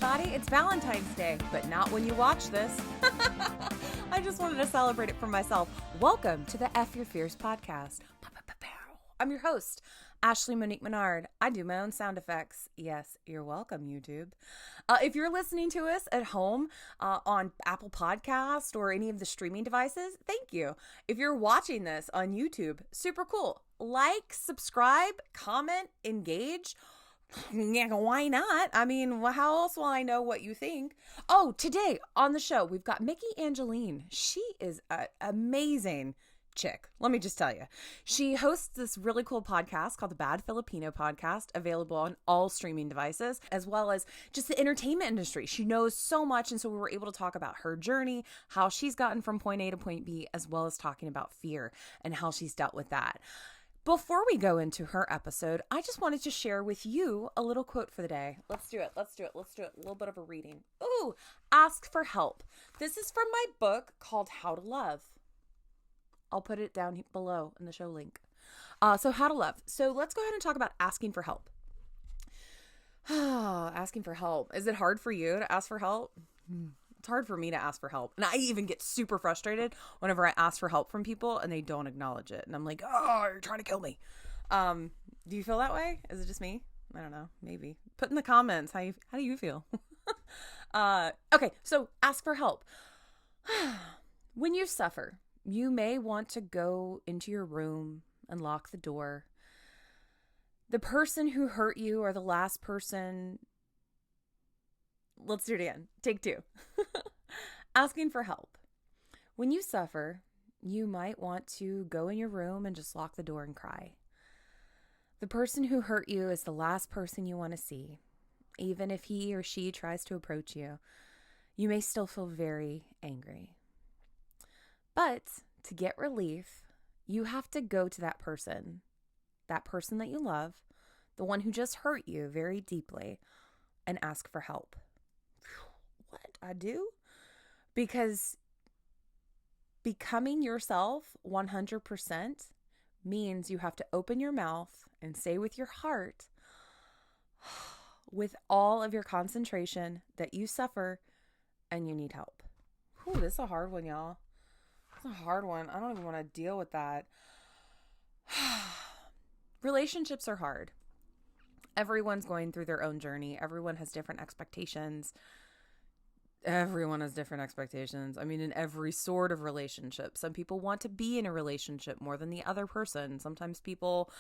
everybody. It's Valentine's Day, but not when you watch this. I just wanted to celebrate it for myself. Welcome to the F Your Fears podcast. I'm your host, Ashley Monique Menard. I do my own sound effects. Yes, you're welcome, YouTube. If you're listening to us at home on Apple Podcast or any of the streaming devices, thank you. If you're watching this on YouTube, super cool. Like, subscribe, comment, engage. Yeah, why not? I mean, how else will I know what you think? Oh, today on the show, we've got Myki Angeline. She is an amazing chick. Let me just tell you. She hosts this really cool podcast called the Bad Filipino podcast, available on all streaming devices, as well as just the entertainment industry. She knows so much, and so we were able to talk about her journey, how she's gotten from point A to point B, as well as talking about fear and how she's dealt with that. Before we go into her episode, I just wanted to share with you a little quote for the day. Let's do it. A little bit of a reading. Ooh, ask for help. This is from my book called How to Love. I'll put it down below in the show link. So How to Love. So let's go ahead and talk about asking for help. Asking for help. Is it hard for you to ask for help? It's hard for me to ask for help. And I even get super frustrated whenever I ask for help from people and they don't acknowledge it. And I'm like, oh, you're trying to kill me. Do you feel that way? Is it just me? I don't know. Maybe. Put in the comments how do you feel? Okay, so ask for help. When you suffer, you may want to go into your room and lock the door. The person who hurt you or the last person... Let's do it again. Take two. Asking for help. When you suffer, you might want to go in your room and just lock the door and cry. The person who hurt you is the last person you want to see. Even if he or she tries to approach you, you may still feel very angry. But to get relief, you have to go to that person that you love, the one who just hurt you very deeply, and ask for help. What I do? Because becoming yourself 100% means you have to open your mouth and say with your heart, with all of your concentration, that you suffer and you need help. Ooh, this is a hard one, y'all. It's a hard one. I don't even want to deal with that. Relationships are hard. Everyone's going through their own journey. Everyone has different expectations. I mean, in every sort of relationship. Some people want to be in a relationship more than the other person. Sometimes people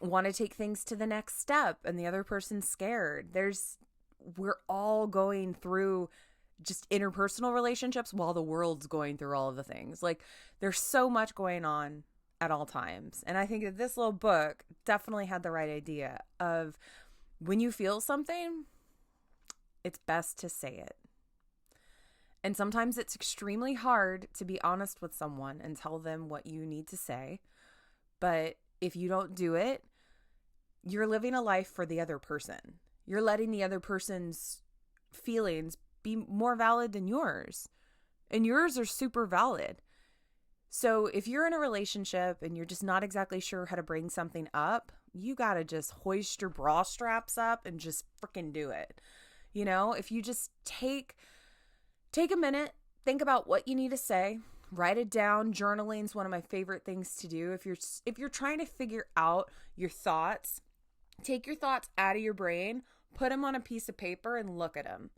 want to take things to the next step and the other person's scared. We're all going through just interpersonal relationships while the world's going through all of the things. Like, there's so much going on at all times. And I think that this little book definitely had the right idea of when you feel something, it's best to say it. And sometimes it's extremely hard to be honest with someone and tell them what you need to say. But if you don't do it, you're living a life for the other person. You're letting the other person's feelings be more valid than yours. And yours are super valid. So if you're in a relationship and you're just not exactly sure how to bring something up, you got to just hoist your bra straps up and just freaking do it. You know, if you just take a minute, think about what you need to say, write it down. Journaling is one of my favorite things to do. If you're trying to figure out your thoughts, take your thoughts out of your brain, put them on a piece of paper and look at them.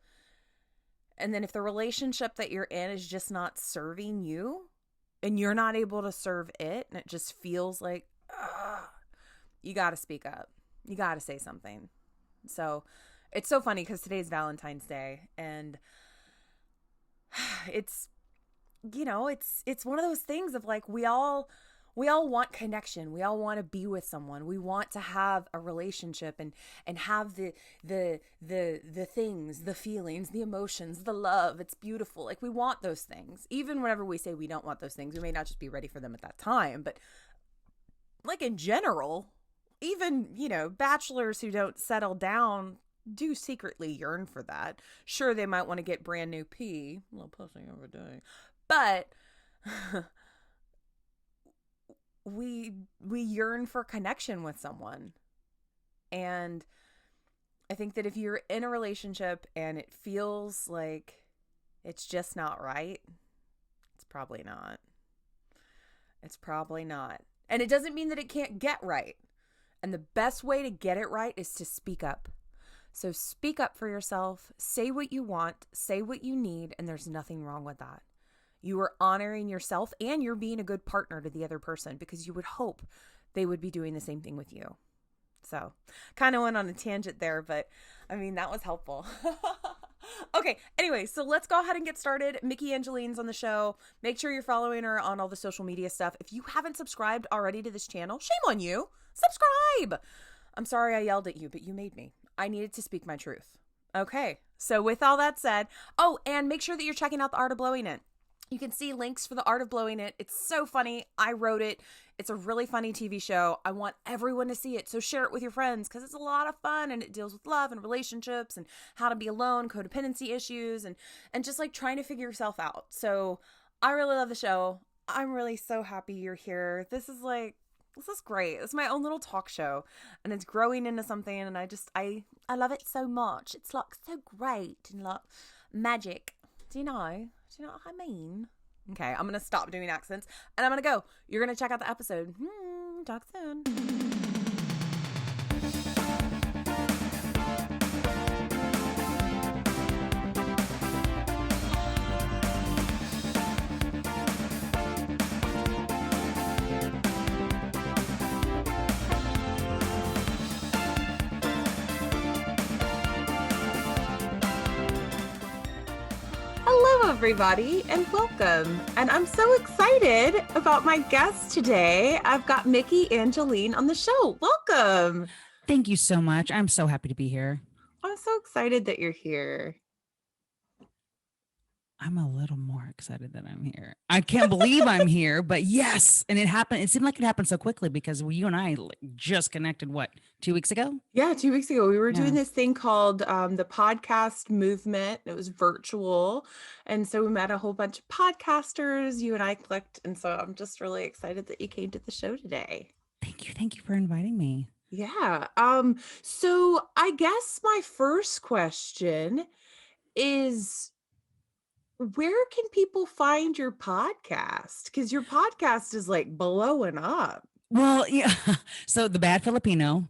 And then if the relationship that you're in is just not serving you and you're not able to serve it and it just feels like, you got to speak up. You got to say something. So it's so funny because today's Valentine's Day and it's one of those things of like, we all want connection. We all want to be with someone. We want to have a relationship and have the things, the feelings, the emotions, the love. It's beautiful. Like, we want those things. Even whenever we say we don't want those things, we may not just be ready for them at that time, but like in general, even, bachelors who don't settle down do secretly yearn for that. Sure, they might want to get brand new pee. A little pussy every day. But we yearn for connection with someone. And I think that if you're in a relationship and it feels like it's just not right, it's probably not. It's probably not. And it doesn't mean that it can't get right. And the best way to get it right is to speak up. So speak up for yourself, say what you want, say what you need, and there's nothing wrong with that. You are honoring yourself and you're being a good partner to the other person because you would hope they would be doing the same thing with you. So kind of went on a tangent there, but I mean, that was helpful. Okay, anyway, so let's go ahead and get started. Myki Angeline's on the show. Make sure you're following her on all the social media stuff. If you haven't subscribed already to this channel, shame on you. Subscribe! I'm sorry I yelled at you, but you made me. I needed to speak my truth. Okay, so with all that said, oh, and make sure that you're checking out The Art of Blowing It. You can see links for The Art of Blowing It. It's so funny. I wrote it. It's a really funny TV show. I want everyone to see it. So share it with your friends because it's a lot of fun and it deals with love and relationships and how to be alone, codependency issues, and just like trying to figure yourself out. So I really love the show. I'm really so happy you're here. This is great. It's my own little talk show and it's growing into something and I love it so much. It's like so great and like magic. Do you know what I mean? Okay, I'm going to stop doing accents and I'm going to go. You're going to check out the episode. Talk soon. Hello, everybody, and welcome. And I'm so excited about my guest today. I've got Myki Angeline on the show. Welcome. Thank you so much. I'm so happy to be here. I'm so excited that you're here. I'm a little more excited that I'm here. I can't believe I'm here, but yes. And it happened. It seemed like it happened so quickly because you and I just connected, 2 weeks ago? Yeah, 2 weeks ago. We were doing this thing called the podcast movement. It was virtual. And so we met a whole bunch of podcasters. You and I clicked. And so I'm just really excited that you came to the show today. Thank you. Thank you for inviting me. Yeah. So I guess my first question is, where can people find your podcast? Because your podcast is like blowing up. Well, yeah. So the Bad Filipino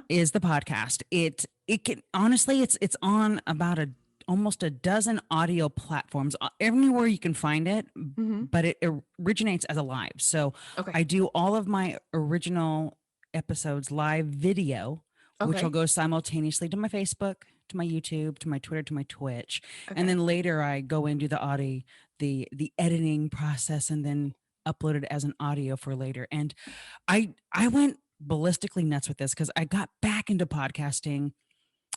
is the podcast. It can honestly, it's on about almost a dozen audio platforms everywhere you can find it, but it originates as a live. So I do all of my original episodes live video, which will go simultaneously to my Facebook, to my YouTube, to my Twitter, to my Twitch. And then later I go into the editing process and then upload it as an audio for later. And I went ballistically nuts with this because I got back into podcasting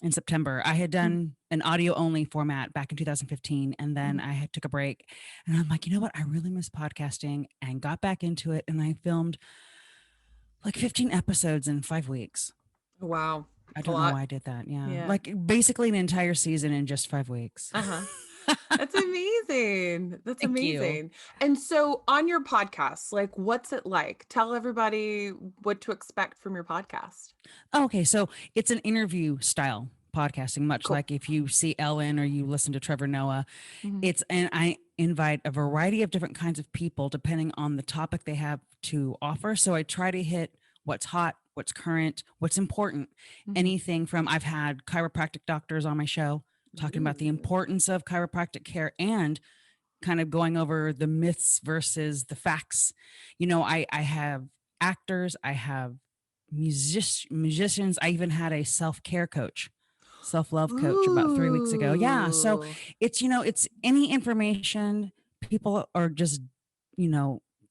in September. I had done an audio only format back in 2015. And then I took a break and I'm like, you know what? I really miss podcasting and got back into it. And I filmed like 15 episodes in 5 weeks. Wow. I don't know why I did that. Yeah. Like basically an entire season in just 5 weeks. That's amazing. That's amazing. And so on your podcast, like, what's it like? Tell everybody what to expect from your podcast. Okay. So it's an interview style podcasting, much like if you see Ellen or you listen to Trevor Noah. And I invite a variety of different kinds of people depending on the topic they have to offer. So I try to hit what's hot, what's current, what's important, anything from, I've had chiropractic doctors on my show talking about the importance of chiropractic care and kind of going over the myths versus the facts. You know, I have actors, I have musicians. I even had a self-care coach, self-love coach about 3 weeks ago. Yeah. So it's, it's any information people are just,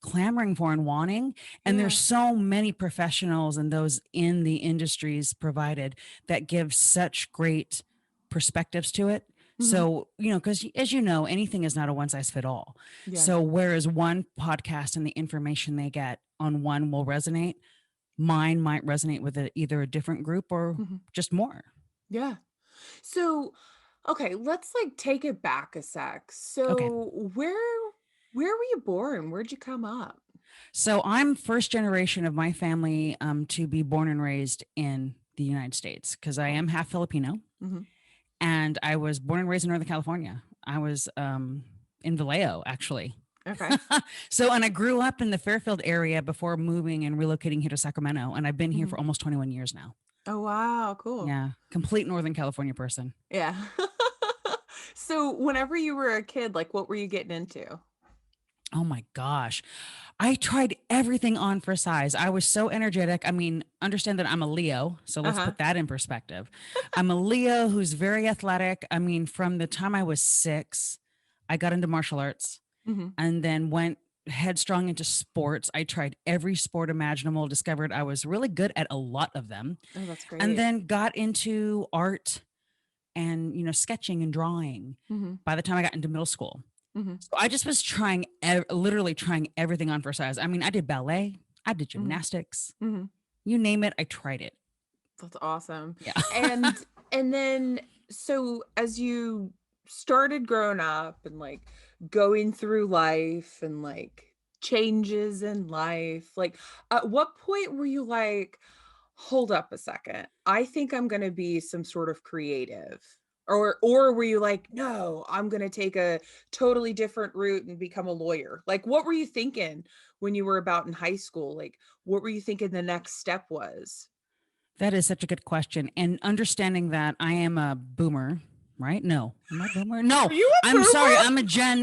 clamoring for and wanting. And there's so many professionals and those in the industries provided that give such great perspectives to it. So, because as you know, anything is not a one size fit all. So whereas one podcast and the information they get on one will resonate, mine might resonate with either a different group or just more. Yeah. So, okay, let's take it back a sec. So where were you born? Where'd you come up? So I'm first generation of my family to be born and raised in the United States because I am half Filipino, Mm-hmm. and I was born and raised in Northern California. I was in Vallejo, actually. Okay. So, and I grew up in the Fairfield area before moving and relocating here to Sacramento, and I've been here Mm-hmm. for almost 21 years now. Oh, wow. Cool. Yeah, complete Northern California person. Yeah. So whenever you were a kid, like what were you getting into? Oh my gosh. I tried everything on for size. I was so energetic. I mean, understand that I'm a Leo. So let's Uh-huh. put that in perspective. I'm a Leo who's very athletic. I mean, from the time I was 6, I got into martial arts Mm-hmm. and then went headstrong into sports. I tried every sport imaginable, discovered I was really good at a lot of them, Oh, that's and great. then got into art and, sketching and drawing Mm-hmm. by the time I got into middle school. Mm-hmm. So I just was trying, literally trying everything on for size. I mean, I did ballet, I did Mm-hmm. gymnastics, Mm-hmm. you name it, I tried it. That's awesome. Yeah. And and then so as you started growing up and like going through life and like changes in life, like at what point were you like, hold up a second, I think I'm going to be some sort of creative? Or were you like, no, I'm going to take a totally different route and become a lawyer? Like what were you thinking when you were about in high school? Like what were you thinking the next step was? That is such a good question. And understanding that I am a boomer, right? No, am I a boomer? No, Are you a I'm sorry. boomer?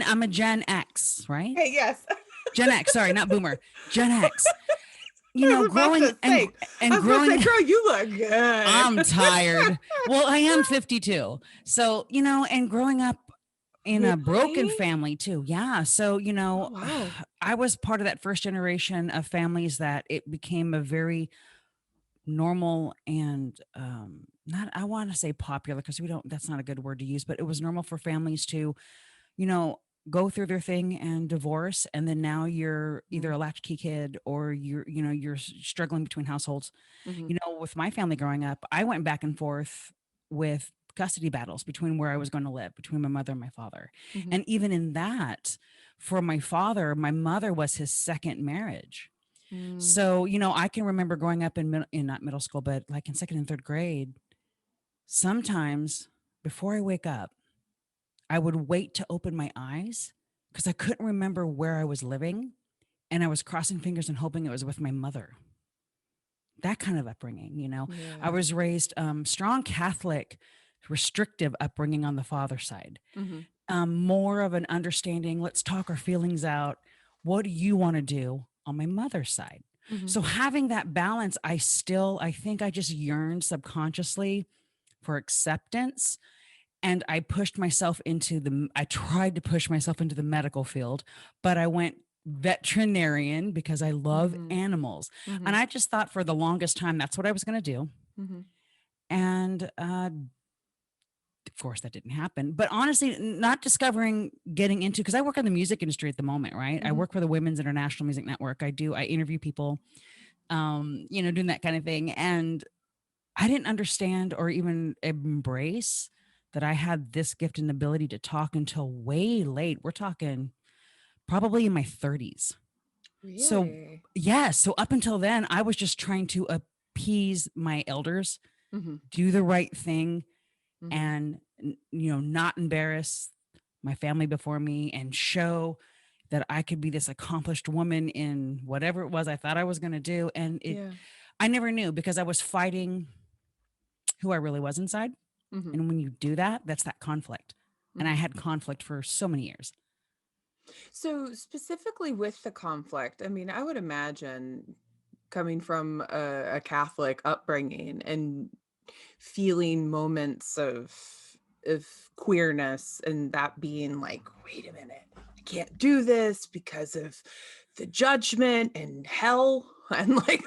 I'm a Gen X, right? Hey, yes. Gen X, sorry, not boomer, Gen X. I was about Growing to say, and growing, girl, you look good. I'm tired. Well, I am 52. So, and growing up in a broken Really? family too. Yeah. So, Oh, wow. I was part of that first generation of families that it became a very normal and not, I want to say popular because that's not a good word to use, but it was normal for families to, you know, go through their thing and divorce. And then now you're either a latchkey kid or you're struggling between households. Mm-hmm. With my family growing up, I went back and forth with custody battles between where I was going to live, between my mother and my father. Mm-hmm. And even in that, for my father, my mother was his second marriage. Mm. So, I can remember growing up in not middle school, but like in second and third grade, sometimes before I wake up, I would wait to open my eyes because I couldn't remember where I was living. And I was crossing fingers and hoping it was with my mother. That kind of upbringing, I Yeah. was raised strong Catholic, restrictive upbringing on the father side. Mm-hmm. More of an understanding, let's talk our feelings out. What do you want to do on my mother's side? Mm-hmm. So having that balance, I think I just yearned subconsciously for acceptance. And I tried to push myself into the medical field, but I went veterinarian because I love Mm-hmm. animals. Mm-hmm. And I just thought for the longest time, that's what I was going to do. Mm-hmm. And of course that didn't happen, but honestly, not discovering getting into, because I work in the music industry at the moment, right? I Mm-hmm. work for the Women's International Music Network. I interview people, doing that kind of thing. And I didn't understand or even embrace that I had this gift and ability to talk until way late. We're talking probably in my 30s. So, Really? yeah. So up until then, I was just trying to appease my elders, Mm-hmm. do the right thing, Mm-hmm. and, not embarrass my family before me and show that I could be this accomplished woman in whatever it was I thought I was going to do. And Yeah. I never knew because I was fighting who I really was inside. Mm-hmm. And when you do that, that's that conflict. And I Mm-hmm. had conflict for so many years. So specifically with the conflict, I mean, I would imagine coming from a Catholic upbringing and feeling moments of queerness and that being like, wait a minute, I can't do this because of the judgment and hell and like,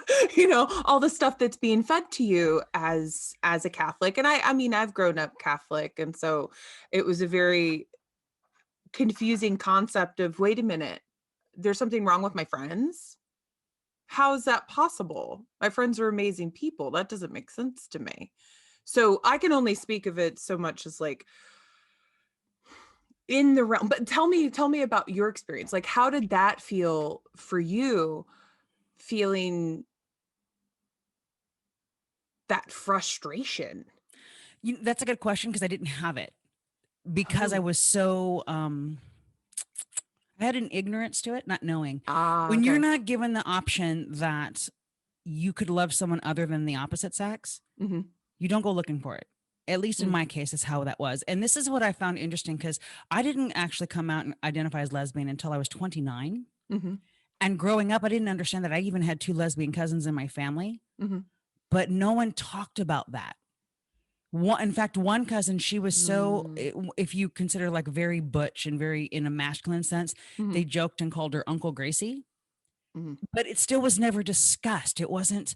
all the stuff that's being fed to you as a Catholic. And I mean, I've grown up Catholic, and so it was a very confusing concept of, wait a minute, there's something wrong with my friends. How is that possible? My friends are amazing people. That doesn't make sense to me. So I can only speak of it so much as like in the realm, but tell me about your experience. Like, how did that feel for you, feeling that frustration? That's a good question, because I didn't have it, because I was so I had an ignorance to it, not knowing. When you're not given the option that you could love someone other than the opposite sex, you don't go looking for it. At least in my case, is how that was. And this is what I found interesting, because I didn't actually come out and identify as lesbian until I was 29. And growing up, I didn't understand that I even had 2 lesbian cousins in my family, but no one talked about that. In fact, one cousin, she was so, if you consider like very butch and very in a masculine sense, they joked and called her Uncle Gracie. But it still was never discussed. There wasn't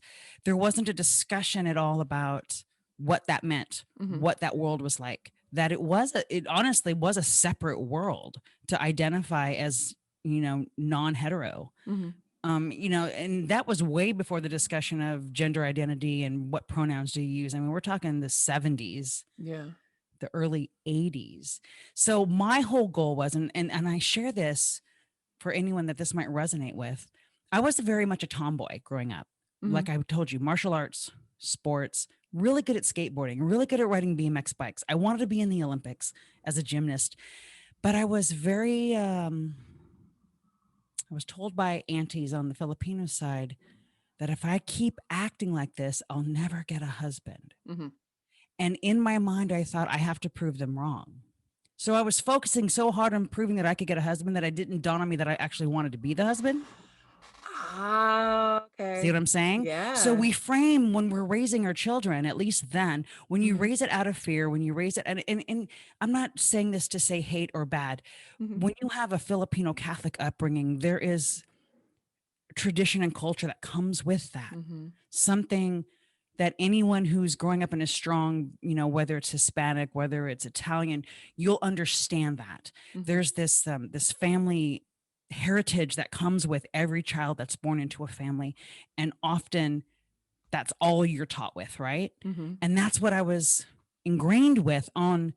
a discussion at all about what that meant, what that world was like, that it honestly was a separate world to identify as, non-hetero. And that was way before the discussion of gender identity and what pronouns do you use. I mean, we're talking the 70s, the early 80s. So my whole goal was, and I share this for anyone that this might resonate with, I was very much a tomboy growing up. Like I told you, martial arts, sports, really good at skateboarding, really good at riding BMX bikes. I wanted to be in the Olympics as a gymnast, but I was very, I was told by aunties on the Filipino side that if I keep acting like this, I'll never get a husband. And in my mind, I thought, I have to prove them wrong. So I was focusing so hard on proving that I could get a husband that it didn't dawn on me that I actually wanted to be the husband. Okay. See what I'm saying? Yeah. So we frame, when we're raising our children, at least then, when you raise it out of fear, when you raise it, and I'm not saying this to say hate or bad. When you have a Filipino Catholic upbringing, there is tradition and culture that comes with that. Something that anyone who's growing up in a strong, whether it's Hispanic, whether it's Italian, you'll understand that. There's this family heritage that comes with every child that's born into a family, and often that's all you're taught with, right? And that's what I was ingrained with on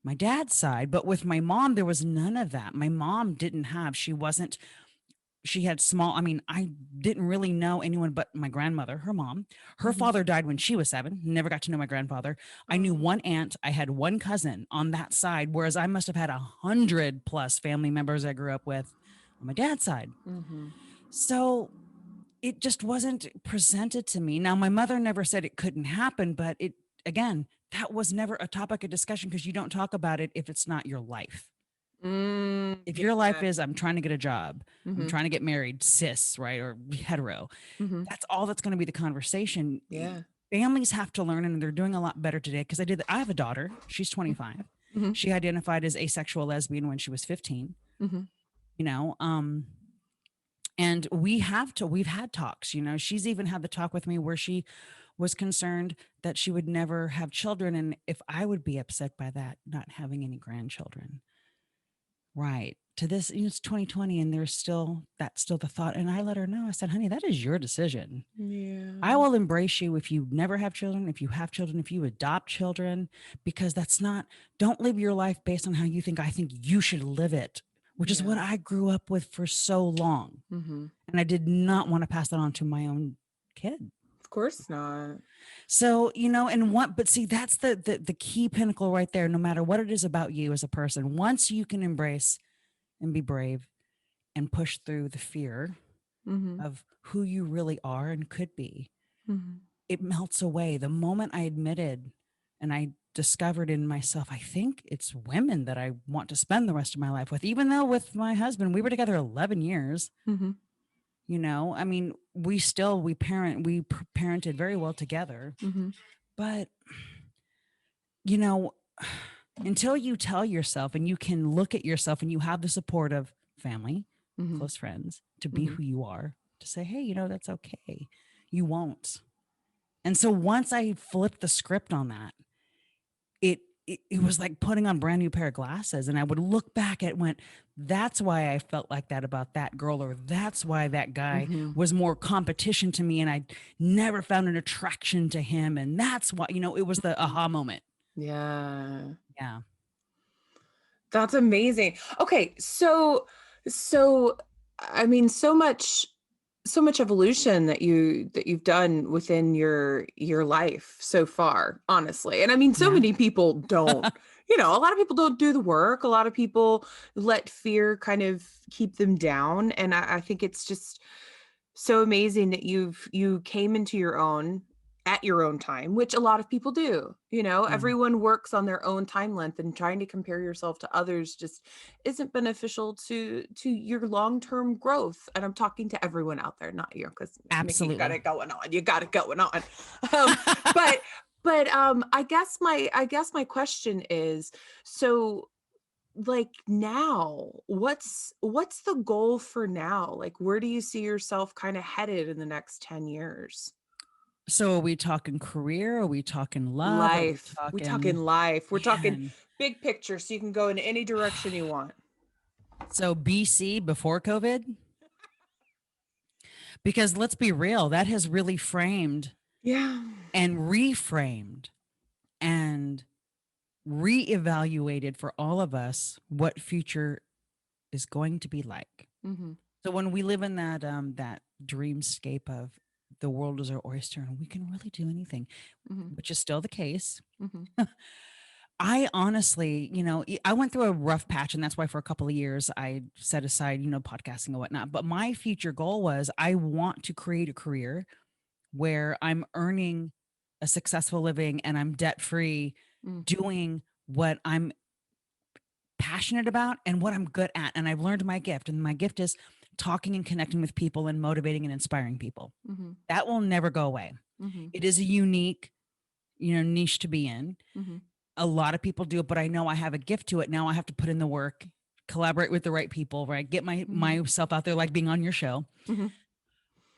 my dad's side. But with my mom, there was none of that. My mom didn't have, she had small, I didn't really know anyone but my grandmother, her mom. Her father died when she was 7. Never got to know my grandfather. I knew one aunt. I had one cousin on that side, whereas I must have had 100+ family members I grew up with on my dad's side. So it just wasn't presented to me. Now, my mother never said it couldn't happen, but again, that was never a topic of discussion, because you don't talk about it if it's not your life. If your life is, I'm trying to get a job, I'm trying to get married, cis, right, or hetero, that's all that's going to be the conversation. Families have to learn, and they're doing a lot better today, because I have a daughter. She's 25. She identified as asexual lesbian when she was 15. And we've had talks. She's even had the talk with me where she was concerned that she would never have children, and if I would be upset by that, not having any grandchildren. Right. To this, it's 2020, and that's still the thought. And I let her know, I said, honey, that is your decision. I will embrace you if you never have children, if you have children, if you adopt children, because don't live your life based on how you think. I think you should live it, which is what I grew up with for so long. And I did not want to pass that on to my own kid. Of course not. So, but see, that's the key pinnacle right there. No matter what it is about you as a person, once you can embrace and be brave and push through the fear of who you really are and could be, it melts away. The moment I admitted and I discovered in myself, I think it's women that I want to spend the rest of my life with, even though with my husband, we were together 11 years. We parented very well together, but until you tell yourself and you can look at yourself and you have the support of family, close friends, to be who you are, to say, hey, that's okay. You won't. And so once I flipped the script on that, it was like putting on a brand new pair of glasses. And I would look back at that's why I felt like that about that girl, or that's why that guy was more competition to me, and I never found an attraction to him. And that's why, it was the aha moment. Yeah. Yeah. That's amazing. Okay. So, so much so much evolution that you've done within your life so far, honestly. And I mean, so Yeah. many people don't, a lot of people don't do the work. A lot of people let fear kind of keep them down. And I think it's just so amazing that you came into your own at your own time, which a lot of people do. Yeah. Everyone works on their own time length, and trying to compare yourself to others just isn't beneficial to your long-term growth. And I'm talking to everyone out there, not you, because Myki, you got Absolutely. it going on. You got it going on. Um, but I guess my question is, so like now, what's the goal for now? Like, where do you see yourself kind of headed in the next 10 years? So are we talking career? Are we talking love? Are we Life. We talking talking, life. We're talking man? big picture, so you can go in any direction you want. So BC before COVID, because let's be real, that has really framed Yeah. and reframed and reevaluated for all of us what future is going to be like. Mm-hmm. So when we live in that dreamscape of the world is our oyster and we can really do anything, Mm-hmm. which is still the case. Mm-hmm. I honestly, I went through a rough patch, and that's why for a couple of years I set aside, podcasting and whatnot. But my future goal was I want to create a career where I'm earning a successful living and I'm debt free, Mm. doing what I'm passionate about and what I'm good at. And I've learned my gift, and my gift is talking and connecting with people and motivating and inspiring people. Mm-hmm. That will never go away. Mm-hmm. It is a unique, niche to be in. Mm-hmm. A lot of people do it, but I know I have a gift to it. Now I have to put in the work, collaborate with the right people, right? Get Mm-hmm. myself out there, like being on your show. Mm-hmm.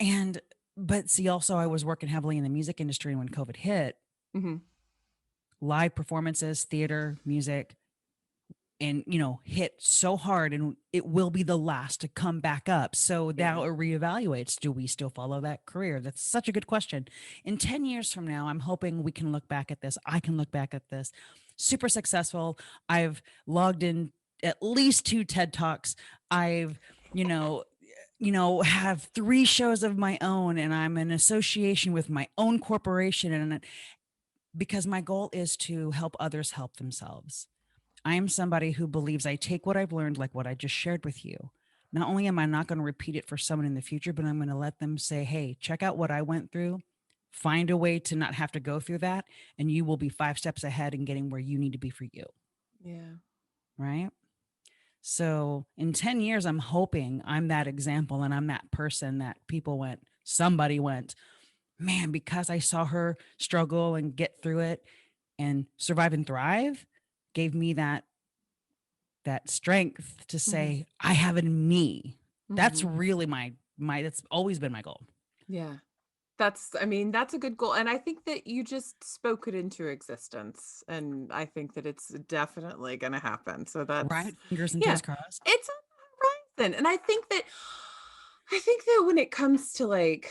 And but see, also I was working heavily in the music industry when COVID hit, Mm-hmm. live performances, theater, music, and hit so hard, and it will be the last to come back up. So Yeah. now it reevaluates. Do we still follow that career? That's such a good question. In 10 years from now, I'm hoping we can look back at this. I can look back at this super successful. I've logged in at least 2 TED Talks. I've, have 3 shows of my own, and I'm in association with my own corporation. And because my goal is to help others help themselves. I am somebody who believes I take what I've learned, like what I just shared with you. Not only am I not going to repeat it for someone in the future, but I'm going to let them say, hey, check out what I went through. Find a way to not have to go through that. And you will be 5 steps ahead in getting where you need to be for you. Yeah. Right. So in 10 years, I'm hoping I'm that example, and I'm that person that somebody went, man, because I saw her struggle and get through it and survive and thrive, gave me that strength to Mm-hmm. say I have it in me. That's Mm-hmm. really my that's always been my goal. Yeah. That's a good goal. And I think that you just spoke it into existence. And I think that it's definitely going to happen. So Right? Fingers and yeah, toes crossed. it's on the horizon. And I think that when it comes to like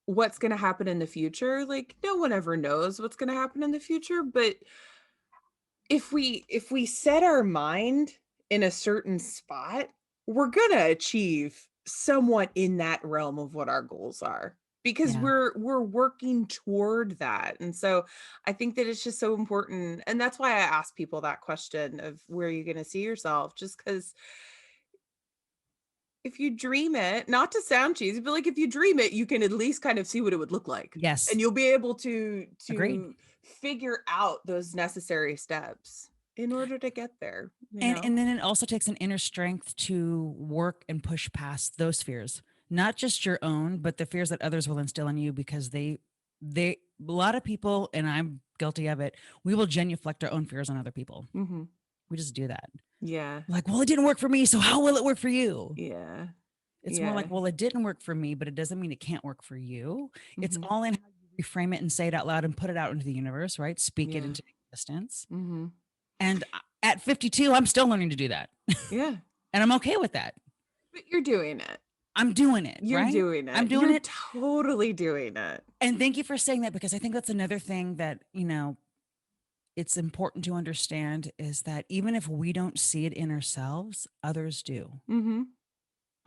what's going to happen in the future, like no one ever knows what's going to happen in the future. But if we set our mind in a certain spot, we're going to achieve somewhat in that realm of what our goals are, because Yeah. we're working toward that. And so I think that it's just so important, and that's why I ask people that question of where are you going to see yourself, just because if you dream it, not to sound cheesy, but like if you dream it, you can at least kind of see what it would look like, Yes. and you'll be able to Agreed. figure out those necessary steps in order to get there, And then it also takes an inner strength to work and push past those fears. Not just your own, but the fears that others will instill in you, because they a lot of people, and I'm guilty of it, we will genuflect our own fears on other people. Mm-hmm. We just do that. Yeah. Like, well, it didn't work for me, so how will it work for you? Yeah. It's more Yeah. like, well, it didn't work for me, but it doesn't mean it can't work for you. It's Mm-hmm. all in how you reframe it and say it out loud and put it out into the universe, right? Speak it Yeah. into existence. Mm-hmm. And at 52, I'm still learning to do that. Yeah. And I'm okay with that. But you're doing it. I'm doing it, You're right? doing I'm it. doing You're it. totally doing it. And thank you for saying that, because I think that's another thing that, it's important to understand, is that even if we don't see it in ourselves, others do. Mm-hmm.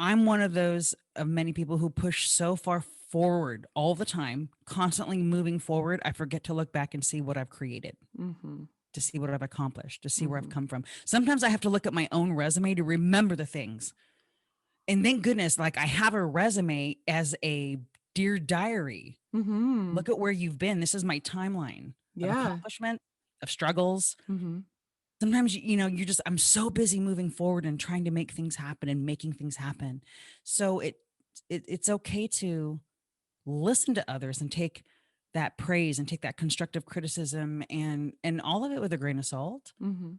I'm one of those of many people who push so far forward all the time, constantly moving forward. I forget to look back and see what I've created, Mm-hmm. to see what I've accomplished, to see where I've Mm-hmm. come from. Sometimes I have to look at my own resume to remember the things. And thank goodness, like I have a resume as a dear diary. Mm-hmm. Look at where you've been. This is my timeline of Yeah. accomplishment, of struggles. Mm-hmm. Sometimes, you're just, I'm so busy moving forward and trying to make things happen and making things happen. So it's okay to listen to others and take that praise and take that constructive criticism and all of it with a grain of salt, Mm-hmm.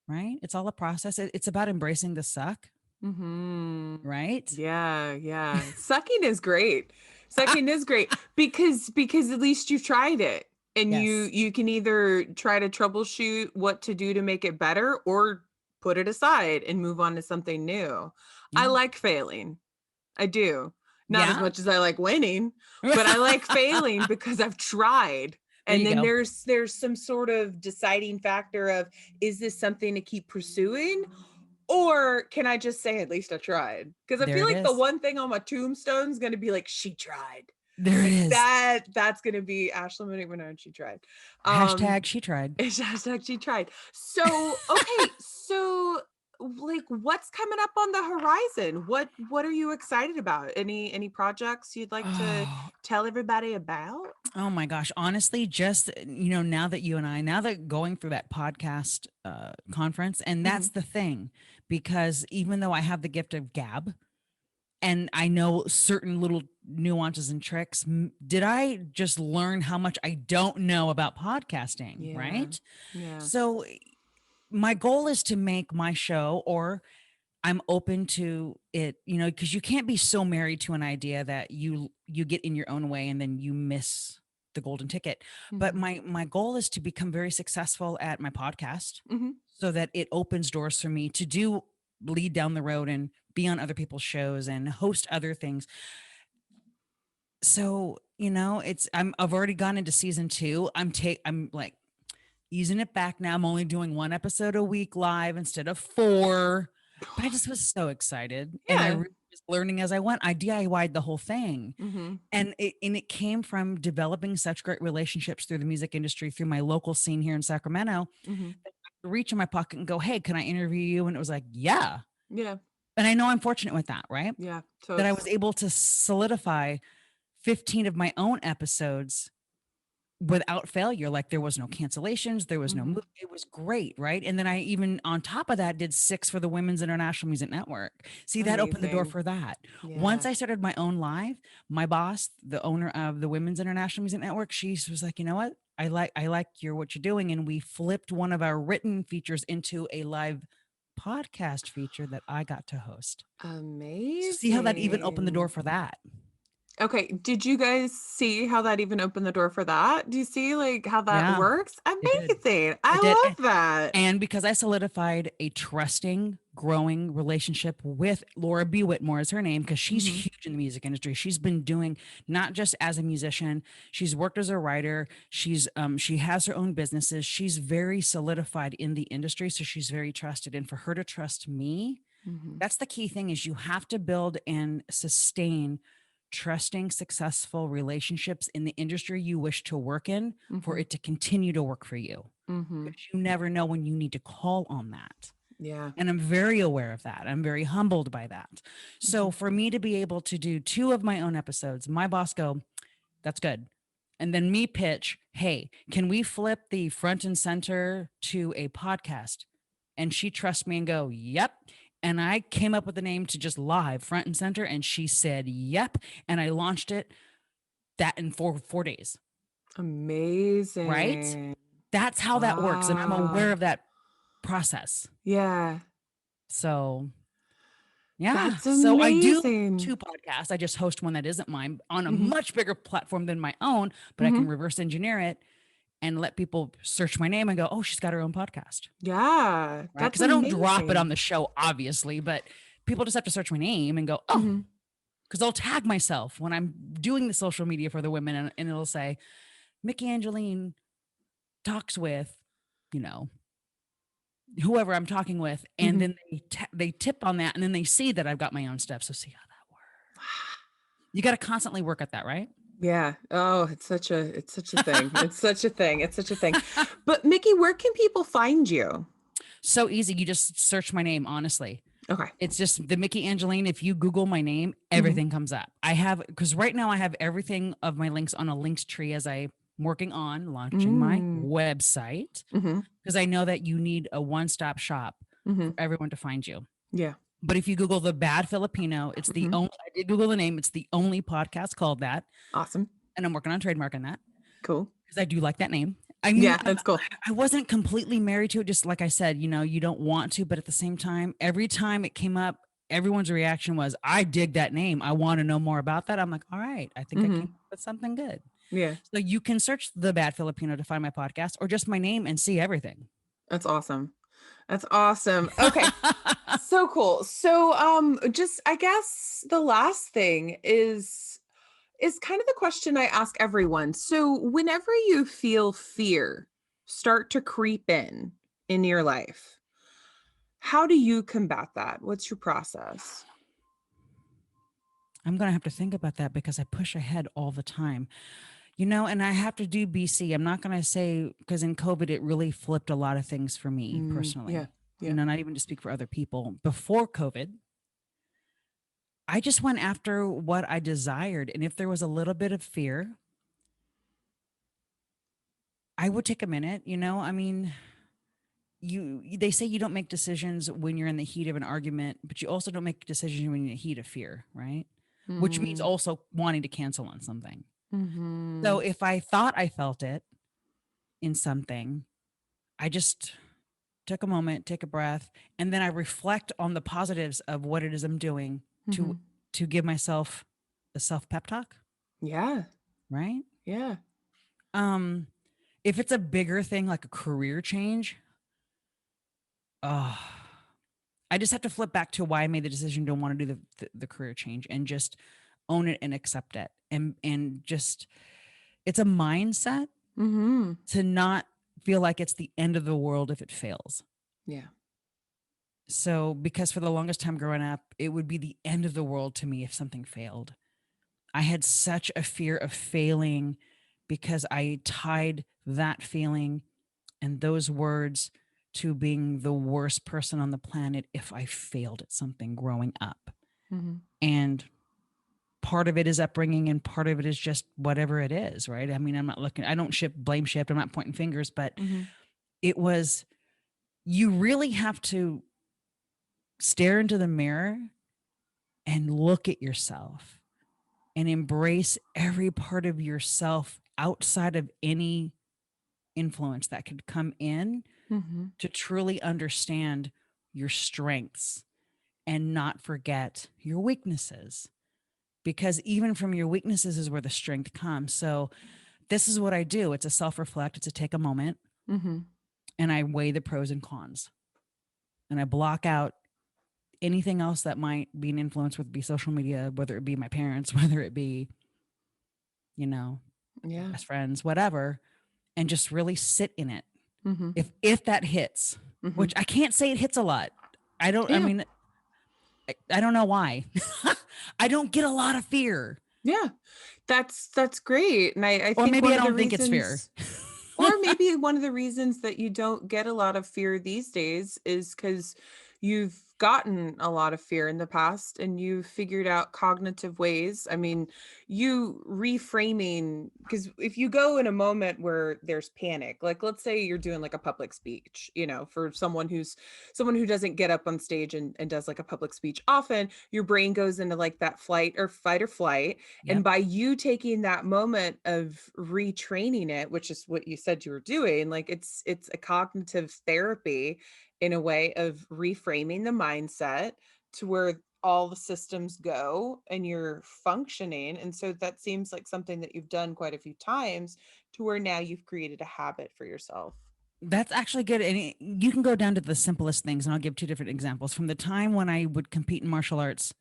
right? It's all a process. It's about embracing the suck, Mm-hmm. right? Yeah, yeah. Sucking is great. Sucking is great because at least you've tried it. And Yes. you can either try to troubleshoot what to do to make it better or put it aside and move on to something new. I Yeah. like failing. I do. Not as Yeah. much as I like winning, but I like failing because I've tried. There And you then go. there's some sort of deciding factor of, is this something to keep pursuing? Or can I just say, at least I tried? Because I There feel it like the is. one thing on my tombstone is going to be like, she tried. There it Like is. that's going to be Ashley Monique Menard. She tried. Hashtag she tried. It's hashtag she tried. So, okay. So like what's coming up on the horizon? What are you excited about? Any projects you'd like to Oh, tell everybody about? oh my gosh. Honestly, just, now that going through that podcast conference, and Mm-hmm. that's the thing, because even though I have the gift of gab and I know certain little nuances and tricks, did I just learn how much I don't know about podcasting, Yeah. right? Yeah. So my goal is to make my show, or I'm open to it, because you can't be so married to an idea that you get in your own way and then you miss the golden ticket. But Mm-hmm. my goal is to become very successful at my podcast, Mm-hmm. so that it opens doors for me to do lead down the road and be on other people's shows and host other things. So, I've already gone into season 2. I'm like easing it back now. I'm only doing 1 episode a week live instead of 4. But I just was so excited, and I Yeah. really was learning as I went. I DIY'd the whole thing, Mm-hmm. and it came from developing such great relationships through the music industry, through my local scene here in Sacramento. Mm-hmm. Reach in my pocket and go, "Hey, can I interview you?" And it was like, "Yeah." Yeah. And I know I'm fortunate with that, right? Yeah. That I Totes. was able to solidify 15 of my own episodes without failure. Like there was no cancellations, there was no Mm-hmm. move. It was great, right? And then I even on top of that did 6 for the Women's International Music Network. See, that opened the door Amazing. for that. Once Yeah. I started my own live, my boss, the owner of the Women's International Music Network, she was like, "You know what? I like what you're doing." And we flipped one of our written features into a live podcast feature that I got to host. So see how that even opened the door Amazing. for that. Okay, did you guys see how that even opened the door for that? Do you see like how that Yeah, works? it did. Amazing. It did. I love that. And because I solidified a trusting, growing relationship with Laura B. Whitmore is her name, because she's Mm-hmm. huge in the music industry. She's been doing not just as a musician, she's worked as a writer. She has her own businesses. She's very solidified in the industry, so she's very trusted. And for her to trust me, Mm-hmm. that's the key thing, is you have to build and sustain trusting, successful relationships in the industry you wish to work in for Mm-hmm. it to continue to work for you, Mm-hmm. because you never know when you need to call on that. Yeah. And I'm very aware of that. I'm very humbled by that. Mm-hmm. So for me to be able to do 2 of my own episodes, my boss go, "That's good." And then me pitch, "Hey, can we flip the front and center to a podcast?" And she trusts me and go, "Yep." And I came up with the name to just live front and center. And she said, "Yep." And I launched it that in four days. Right? Amazing. That's how that works. And I'm aware Wow. of that process. Yeah. So yeah. That's So I do amazing. 2 podcasts. I just host one that isn't mine on a Mm-hmm. much bigger platform than my own, but I Mm-hmm. can reverse engineer it and let people search my name and go, "Oh, she's got her own podcast." Yeah. Right. That's Because I don't drop it on amazing. the show, obviously, but people just have to search my name and go, "Oh," Mm-hmm. because I'll tag myself when I'm doing the social media for the women, and it'll say, "Myki Angeline talks with," you know, whoever I'm talking with, and Mhm. then they tip on that, and then they see that I've got my own stuff. So see how that works. You got to constantly work at that, right? Yeah. Oh, it's such a thing. It's such a thing. It's such a thing. But Myki, where can people find you? So easy. You just search my name, honestly. Okay. It's just the Myki Angeline. If you Google my name, Mhm. everything comes up. I have, because right now I have everything of my links on a links tree as I'm working on launching my Mm. website, Mhm. because I know that you need a one-stop shop for Mhm. everyone to find you. Yeah. But if you Google the Bad Filipino, it's the Mhm. only, I did Google the name. It's the only podcast called that. Awesome. And I'm working on trademarking that Cool. because I do like that name. I mean, Yeah, that's cool. I wasn't completely married to it. Just like I said, you don't want to, but at the same time, every time it came up, everyone's reaction was, I dig that name. I want to know more about that. I'm like, all right, I think I came Mhm. up with something good. Yeah. So you can search the Bad Filipino to find my podcast or just my name and see everything. That's awesome. That's awesome. Okay. So cool. So just I guess the last thing is kind of the question I ask everyone. So whenever you feel fear start to creep in your life, how do you combat that? What's your process? I'm going to have to think about that because I push ahead all the time. And I have to do BC. I'm not going to say, because in COVID, it really flipped a lot of things for me Yeah. personally, Yeah. not even to speak for other people. Before COVID, I just went after what I desired. And if there was a little bit of fear, I would take a minute, I mean, they say you don't make decisions when you're in the heat of an argument, but you also don't make decisions when you're in the heat of fear, right? Which means Mm. also wanting to cancel on something. So Mhm. if I thought I felt it in something, I just took a moment, take a breath, and then I reflect on the positives of what it is I'm doing to Mhm. give myself a self pep talk, Yeah. right? Yeah. Um, if it's a bigger thing like a career change, oh, I just have to flip back to why I made the decision to want to do the career change and just own it and accept it. And just it's a mindset Mhm. to not feel like it's the end of the world if it fails. Yeah. So, because for the longest time growing up, it would be the end of the world to me if something failed. I had such a fear of failing because I tied that feeling and those words to being the worst person on the planet if I failed at something growing up. Mhm. And part of it is upbringing and part of it is just whatever it is, right? I mean, I don't blame shift, I'm not pointing fingers, but Mhm. it was, you really have to stare into the mirror and look at yourself and embrace every part of yourself outside of any influence that could come in Mhm. to truly understand your strengths and not forget your weaknesses. Because even from your weaknesses is where the strength comes. So, this is what I do. It's a self reflect, it's a take a moment, Mhm. and I weigh the pros and cons. And I block out anything else that might be an influence, whether it be social media, whether it be my parents, whether it be, my Yeah. best friends, whatever, and just really sit in it. Mhm. If that hits, Mhm. which I can't say it hits a lot. I Yeah. mean, I don't know why. I don't get a lot of fear. Yeah. That's great. And I Or think maybe one I of the don't think it's fear. reasons or maybe one of the reasons that you don't get a lot of fear these days is because you've gotten a lot of fear in the past and you've figured out cognitive ways. I mean, you reframing, because if you go in a moment where there's panic, like let's say you're doing like a public speech, for someone who doesn't get up on stage and does like a public speech often, your brain goes into like that fight or flight. And Yep. by you taking that moment of retraining it, which is what you said you were doing, like it's a cognitive therapy in a way of reframing the mindset to where all the systems go and you're functioning. And so that seems like something that you've done quite a few times to where now you've created a habit for yourself. That's actually good. And you can go down to the simplest things. And I'll give two different examples. From the time when I would compete in martial arts,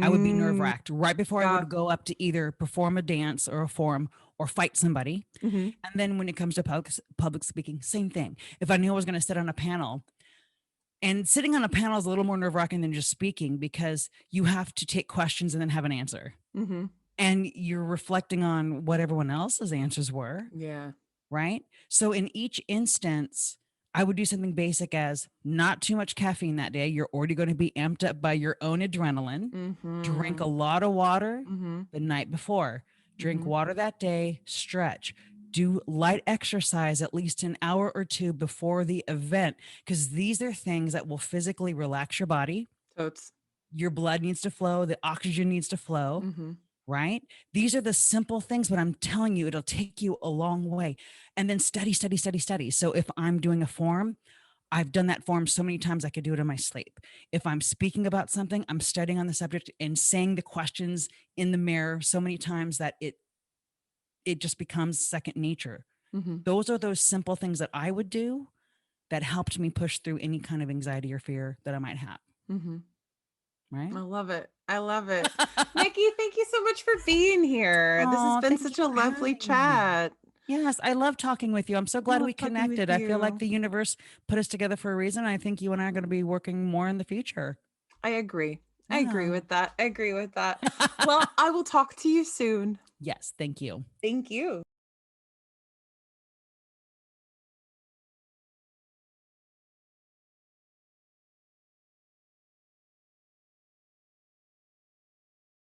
I would be nerve Mm, wracked right before I yeah. would go up to either perform a dance or a form or fight somebody. Hmm. And then when it comes to public speaking, same thing. If I knew I was going to sit on a panel, And sitting on a panel is a little more nerve-wracking than just speaking, because you have to take questions and then have an answer. Mm-hmm. And you're reflecting on what everyone else's answers were. Yeah. Right. So in each instance, I would do something basic as not too much caffeine that day. You're already going to be amped up by your own adrenaline. Mm-hmm. Drink a lot of water Mm-hmm. the night before. Drink Mm-hmm. water that day, stretch. Do light exercise at least an hour or two before the event, because these are things that will physically relax your body. Totes. Your blood needs to flow, the oxygen needs to flow. Mm-hmm. Right? These are the simple things, but I'm telling you, it'll take you a long way. And then study, study, study, study. So if I'm doing a form, I've done that form so many times I could do it in my sleep. If I'm speaking about something, I'm studying on the subject and saying the questions in the mirror so many times that it just becomes second nature. Mm-hmm. Those are those simple things that I would do that helped me push through any kind of anxiety or fear that I might have. Mm-hmm. Right? I love it. I love it. Myki, thank you so much for being here. This has been such a lovely chat. Yes, I love talking with you. I'm so glad we connected. I feel like the universe put us together for a reason. I think you and I are going to be working more in the future. I agree. Yeah. I agree with that. Well, I will talk to you soon. Yes, thank you. Thank you.